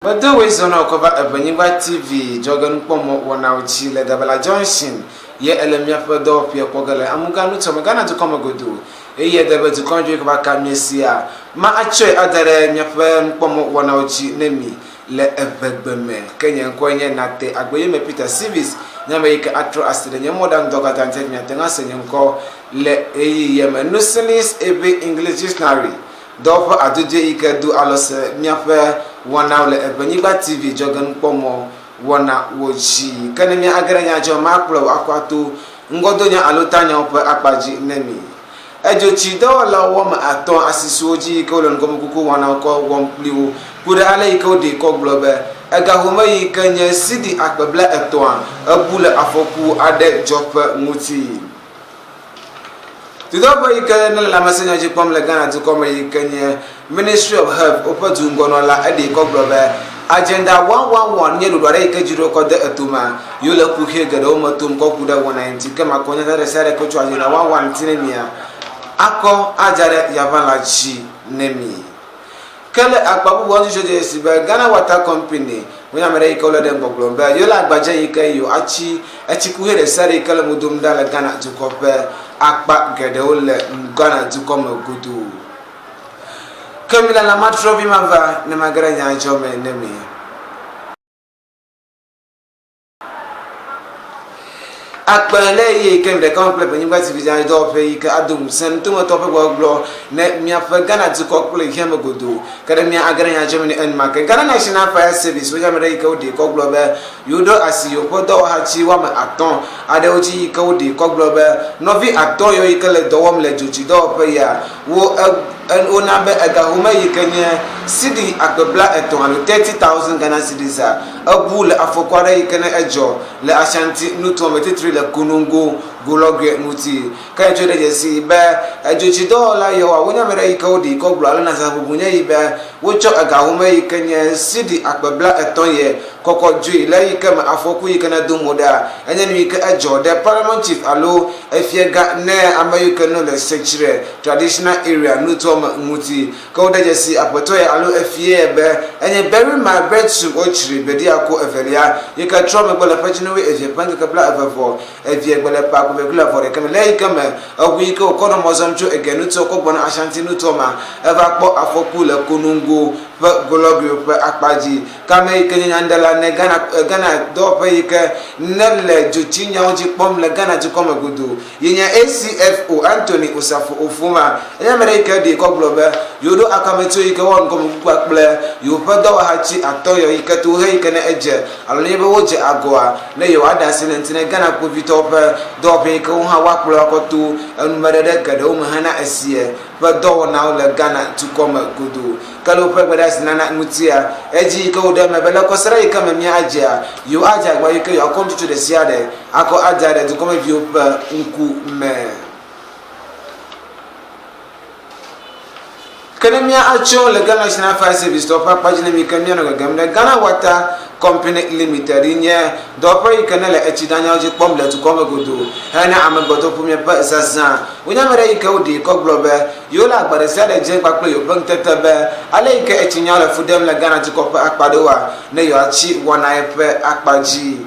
But the ways on cover Ewenyigba TV Nyadzɔdzɔwo wanauchi le Dabala Junction ye elemia pedo pia pogale amuganu to magana to come godo eye debe to konje ko baka mesia ma ache adare nyafe npomo wanauchi nemi le ebegbeme kenye nkwenye nate agboye me Peter Civis nyame yike atro aside nye modern doga tante nyatenga senyenko le eyi yeme nusilis ebe English dictionary dopo aduje ike du alose miafe wana le Ewenyigba TV Nyadzɔdzɔwo wana woji kanemi agranya jo maklo akwato ngodonya alotanya opa akpaji nemi ejochi do la wom aton asisuoji ko lon gomukuku wana ko wompliwo kura ala iko de ko globe ega homa yi kanye sidi akbabla eton abule afoku ade jope nguti Tidoba yike na la masenya jipom le Ghana to come yike Ministry of Health opa tu ngono la ade ko globe Agenda 111 nye dudware ike jiro kode etuma yule kuhie gada umatum kwa kuda 190 kama konya tare sare kochu agenda 11 tinemia ako ajare yavala chi nemi kele akbabu wanzu shoje sibe Ghana Water Company wanya mere ike ole den gbogbombe yule agbaje ike yo achi kuhie de sare kele mudum dala Ghana tukope akba gada ole Ghana tukome gudu Kamila la matrovi mava ne magara Nyadzɔdzɔwo nemi akpele ye kem de kan plebe Ewenyigba TV Nyadzɔdzɔwo pe ike adum sen tumo tope gbogbo ne miafe Ghana tukokple heme godo kada mia agara Nyadzɔdzɔwo ne enma ke Ghana National Fire Service wo jamere ike odi kokglo be yodo asiyo podo hachi wa ma aton ade oji ike odi kokglo be novi aton yo ike le dowom le joji do pe ya wo ona be agahuma yikenye sidi akbebla eton alo 30,000 Ghana cedis abu le afokware yikene ejo le ashanti nuto metri le kunungo gologe nuti ka ejo de jesi be ejochi dola yo awonya mere yikodi ko gbalo na sabubunya yibe wocho agahuma yikenye sidi akbebla eton ye kokoju le yikema afoku yikene dumoda enye yike ejo de Parliament Chief alo efiega ne amayukeno le secretary traditional area nuto muti ko da jesi apoto ya alo efie be enye bury my bread soup ochiri bedi ako efelia yika trome bola pachino we efie panga kabla avavo efie bola pa ko begula for e kamele ikame awu ko kono mozamcho egenuto ko bona ashanti nutoma eva kpo afoku le konungo pe golobio pe akpaji kame ikenya ndala ne Ghana do pe ike nelle jotinya oji pom le Ghana ji kome gudu yenya ACFO Anthony Osafo Ofuma enya mere ike di ko globe yodo akameto ike won komu kwakple yo pedo hachi atoyo ike to he ike na eje aloni be woje agoa na yo adase ntine Ghana ko vitope do pe ike ho ha wakplo akoto enumere gade o mahana asie pedo na le Ghana to come gudu kalo pe gbadas nana mutia eji ike o de mebele ko sara ike memia aja yo aja gba ike yo come to the siade ako aja de to come view nku me Kanemia acho le Ghana National Fire Service to papa jine mi kamia no gamle Ghana Water Company Limited nye do pa ikanele echidanya oji pomle to come godo hana amagoto pumye pa sasa wonya mere ike odi ko globe yo la agbare se de je paple yo bank tetebe ale ike echinya le fudem le Ghana to ko pa akpadowa ne yo achi wona epe akpaji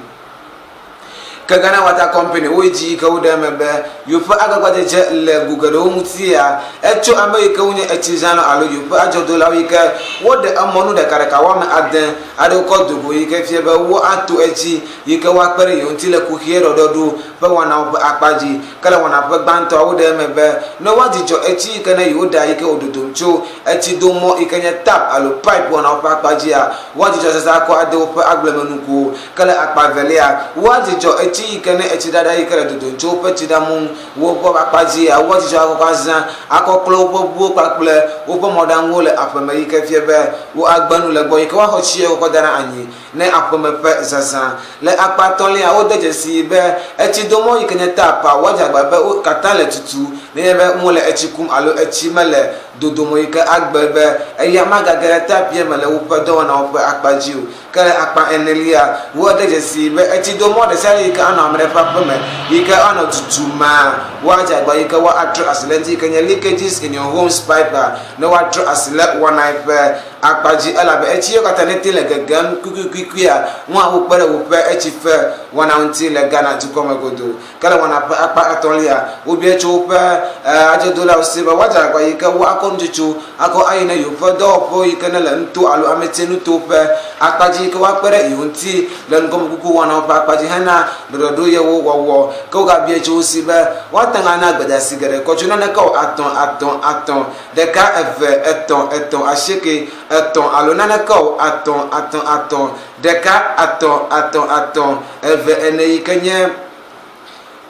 Ghana Water Company oji ka udemebe yufa agagwaje je le gugado mutia echo america unye echizano alo yufa ajodola wike wode amonu de karaka wa ma aden ado ko dugo yike fiebe wo atu echi yike wa pere yonti le ku hiero dodu be wana akpaji kala wana pe gbanto udemebe no wajijo echi kana yoda yike ododoncho echi domo ikenya tap alo pipe wana pa akpaji a wajijo sasa ko ade pe agblemenuko kala akpavelia wajijo echi ikene echidada ikere dodoncho pe chidamun wo po akpaji a wajijo akokazan akoklo bo pakple wo po modango le apeme yike fiebe wo agbanu le gbo yike wa hochie ko dara anyi ne apeme pe sasa le akpatole a odeje si be echidomo ikene tapa wajagba be katale tutu ne be mo le echikum alo echimele dodomo yike agbebe eya magagere tapie mele wo pe do na wo pe akpaji o kale akpa enelia wo odeje si be echidomo de sare yike ana amre papeme yike ana tutuma wajagba yike wa atro accident yike leakages in your home's pipe no atro accident one night akpaji ala be echi yokata ne tele gagam kukukuya wa upere upe echi fe wana unti le Ghana tukome godo kala wana akpa atolia obi echi upe ajodola osiba waja kwa yika wa akonjuchu ako ayina yupo do po yika na ntu alu ametenu tope akpaji ko wa pere yunti le ngom kuku wana pa akpaji hana dodo ye wo ko ga bi echi osiba watanga na gbada sigare ko chuna na ko aton de ka eve eton asheke aton alonana ko aton deka aton eve ene ikenye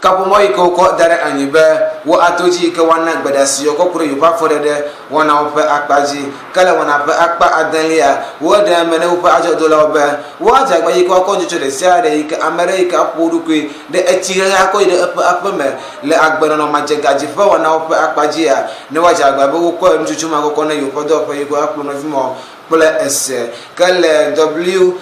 kapo mo iko ko dare anyibe wo atoji ke wana gbadasi yo ko kure yo pa fode de wana ope akpaji kala wana pa akpa adanlia wo de mene ope ajo dola obe wo aja gba iko ko njucho de siade ike america podukwe de etiga ko de apa me le agbana no majegaji fa wana ope akpaji ya ne waja gba bo ko njucho ma ko na yo podo ope iko akpo no vimo ese kale WCL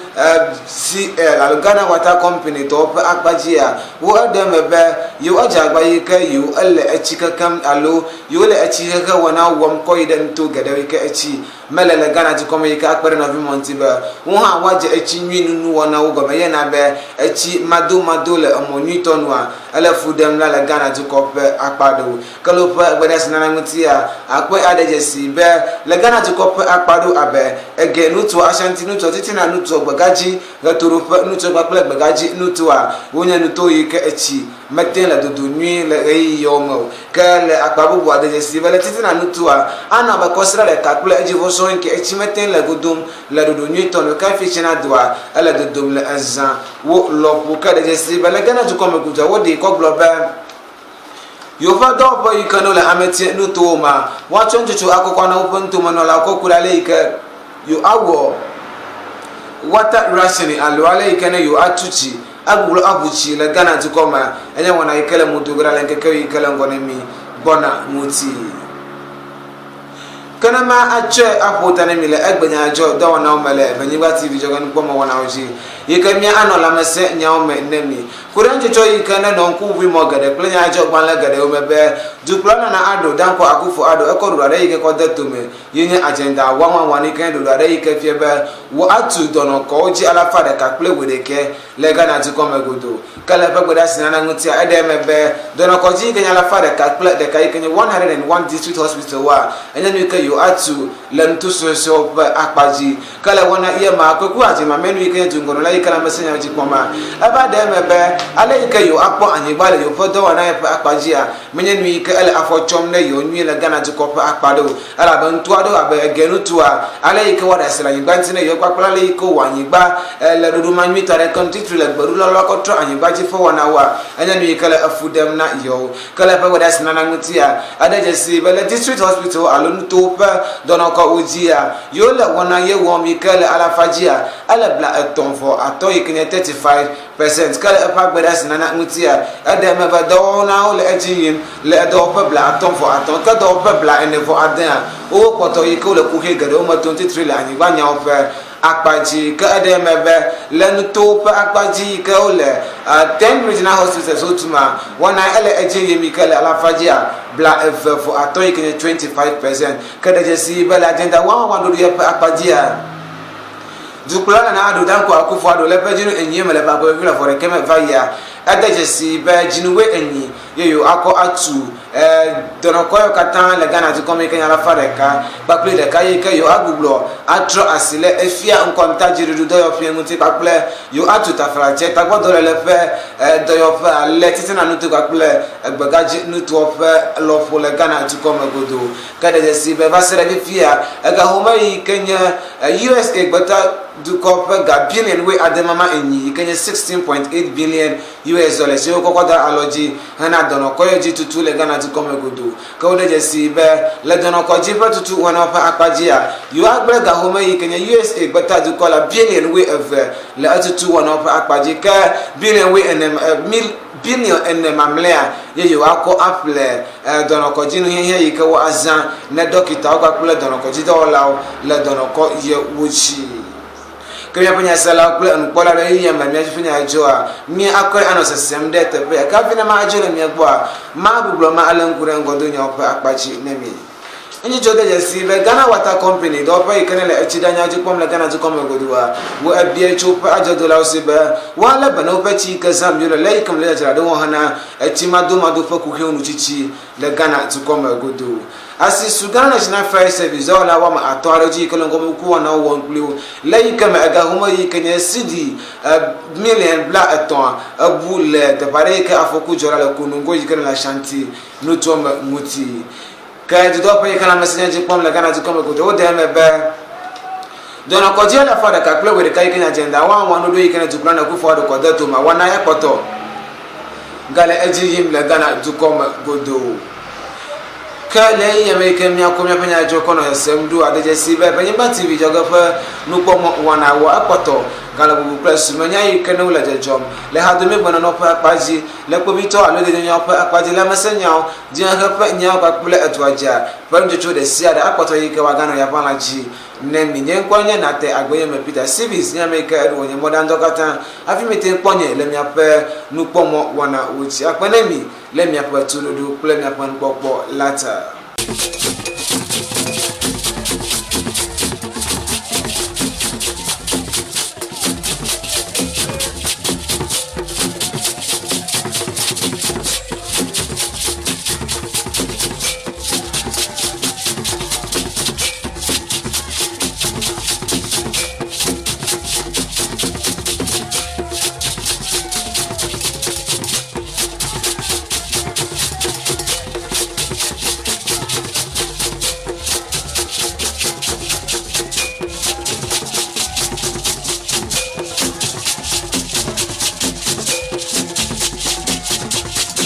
Ghana Water Company to akbajia wo ademebe yo ajagba yike yo ele echika kam alo yo le echika ka wana wom ko iden to gede yike echi melele Ghana ti kom yike akpere na vimonti ba wo ha waje echi nwinu nu wana wo gome ye na be echi mado le amonu tonwa ele fudem la le Ghana ti kope akpado kalo pa gbede sinana mutia akwe adejesi be le Ghana ti kope akpado abe ege nutu ashanti nutu titina nutu bagaji gaturu nutu bakle bagaji nutu a wonya nutu yike echi meten la dodo nui le yomo kale akbabu bo ade sibele titina nutu a ana ba kosra le kakule eji voso nke echi meten la godum la dodo nui ton ka fichina doa ala dodum le azan wo lopu ka de sibele gana ju kome kuja wodi ko globa yofa do bo ikano la ameti nutu ma wa chonjo akoko na opuntu manola akokura le ike you awo water rationing alwale ikene you atuchi agulo abuchi le Ghana tukoma enye wona ikele mudugura le nkeke ikele ngonemi bona muti kana ma ache apota ne mile egbenya ajo do wona omele Ewenyigba TV jogan pomo wona oji yekemia anola mese nyaome nemi kurenje cho ikene no nkuwi mogade plenya ajo gbanle gade omebe duplana na ado danko akufo ado ekorura re yike ko detume yenye agenda wanwan ikene do re yike fiebe wo atu dono ko oji alafa de ka play wedeke le Ghana ti komegodo kala pe gboda sinana ngutia edemebe dono ko ji ikene alafa de ka play de ka ikene 101 district hospital wa enye no ike yo atu lentu so akpaji kala wona iye ma koku aji ma menu ike jungono la ikala mesenya ji koma aba demebe ale ike yo akpo Ewenyigba le yo fodo wana akpaji a menye nu ike ele afochom ne yo nwi le Ghana ti kopa akpado ala bantu ado abe genu tua ale ike wada sela Ewenyigba ntine yo kwakpala le ike Ewenyigba le dudu manwi tare country le gberu lo kotro Ewenyigba ji fo wana wa enye nu ike le afudem na yo kala pe wada sinana ngutia adaje si bele district hospital alonu to dono ko ujia yo le wona ye wo mi kale ala fajia ala bla etonfo ato ikene 35% kale pa gbeda sinana mutia ade me ba do na o le ejin le do pa bla atonfo aton ka do pa bla enefo adan o poto iko le ku he gade o ma 23 la Ewenyigba nya ofe akpaji ka ade me be le to pa akpaji ka o le 10 regional hospitals otuma wona ele ejin mi kale ala fajia bla for ato ikene 25% kada je si bala agenda wa do ye akpajia dukulana na ado danko akufo ado le pejinu enyi mele pa ko vila for keme vaya adaje si ba jinuwe enyi yeyo ako atu dono koyo katan le Ghana ti komi kenya la fareka ba ple de kaye ke yo aguglo atro asile efia nkonta jirudu do yo fie nguti pa ple yo atu ta frache ta gbodo le fe do yo fa le titina nutu pa ple egbegaji nutu ofe lo fo le Ghana ti komi godo kada je si be ba sere bi fia ga homa yi kenya USA gbata du kope ga billion we ademama enyi kenya 16.8 billion US dollars yo kokoda aloji hana dono koyo ji tutu le Ghana ti komegodo ko de je si be le dono ko ji tutu wana pa akpajia yo agbre ga homa yi kenya USA gbata du kola billion we ever le atutu wana pa akpaji ka billion we enem billion mamlea ye yo ako aple dono ko ji no ye yi ke wa azan na dokita ko aple dono ko ji do lawo le dono ko ye wuchi kaya punya sala kula nkola na yiya ma mi funya ajoa mi akoy ano sesem de te pe ka fina ma ajoa mi agboa ma bublo ma alan kure ngodo nya opa akpachi nemi Any joke see the Ghana Water Company, the opera can let Chidanya to come like Ghana to come go to her. Will a beer chop Ajadola Siber, while a Banopa Chica, some you lake come later. I don't want a Chimaduma do for Kukunuchichi, the Ghana to come go do. As is Sudan National Fire Service, all our authority, Colongomuku, and now one blue. Lake come a Gahuma, you can see a million black a ton, a bull, the Pareka Afokujora, Kunungo, you can la shanty, Nutom Muti. Can you don't pay a message from the Ghana to come go to them a bear? Don't a cordial for the Capla with the Kaikan agenda. One who you can to plan a good for the Coda to my 1 eye poto. Gala edging him the Ghana to come go do. Kale American Yakomia Jokono has some do at the Jessica Ewenyigba TV Nyadzɔdzɔwo no pomo 1 hour apoto Galabu press mania you can let a job. Let have the make one upper paji, let Pobito and the upper aquati la Massanyao, Dian Hapa Nyaka Pula at Waja, Pam to the Sia the Apoto Yikawagano Yapanachi, name me Yanquanya Nate Aguayam Peter Civis, Yamaka when your modern doctor, have you met in Ponye, let me up no pomo 1 hour which Aquanemi, let me up to do, play me upon Bobo latter.